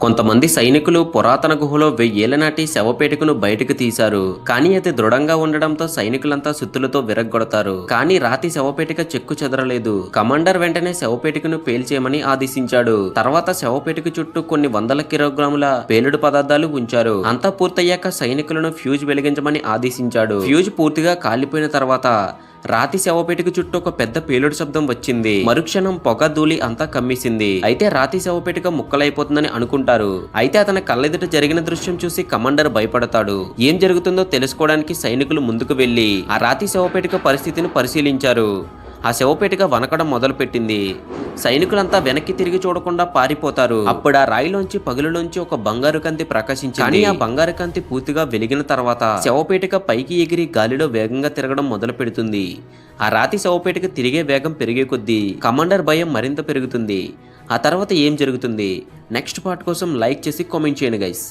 కొంతమంది సైనికులు పురాతన గుహలో 1000 ఏళ్ల నాటి శవపేటికను బయటకు తీశారు. కానీ అది దృఢంగా ఉండడంతో సైనికులంతా సుత్తులతో విరగ్గొడతారు. కానీ రాతి శవపేటిక చెక్కు చెదరలేదు. కమాండర్ వెంటనే శవపేటికను పేల్చేయమని ఆదేశించాడు. తర్వాత శవపేటిక చుట్టూ కొన్ని వందల కిలోగ్రాముల పేలుడు పదార్థాలు ఉంచారు. అంతా పూర్తయ్యాక సైనికులను ఫ్యూజ్ వెలిగించమని ఆదేశించాడు. ఫ్యూజ్ పూర్తిగా కాలిపోయిన తర్వాత రాతి శవపేటిక చుట్టూ ఒక పెద్ద పేలుడు శబ్దం వచ్చింది. మరుక్షణం పొగ ధూళి అంతా కమ్మేసింది. అయితే రాతి శవపేటిక ముక్కలైపోతుందని అనుకుంటారు. అయితే అతని కళ్ళెదుట జరిగిన దృశ్యం చూసి కమాండర్ భయపడతాడు. ఏం జరుగుతుందో తెలుసుకోవడానికి సైనికులు ముందుకు వెళ్లి ఆ రాతి శవపేటిక పరిస్థితిని పరిశీలించారు. ఆ శవపేటిక వనకడం మొదలుపెట్టింది. సైనికులంతా వెనక్కి తిరిగి చూడకుండా పారిపోతారు. అప్పుడు ఆ రాయిలోంచి పగులులోంచి ఒక బంగారు కంతి ప్రకాశించింది. కానీ ఆ బంగారు కంతి పూర్తిగా వెలిగిన తర్వాత శవపేటిక పైకి ఎగిరి గాలిలో వేగంగా తిరగడం మొదలు పెడుతుంది. ఆ రాతి శవపేటిక తిరిగే వేగం పెరిగే కొద్దీ కమాండర్ భయం మరింత పెరుగుతుంది. ఆ తర్వాత ఏం జరుగుతుంది? నెక్స్ట్ పార్ట్ కోసం లైక్ చేసి కామెంట్ చేయండి గైస్.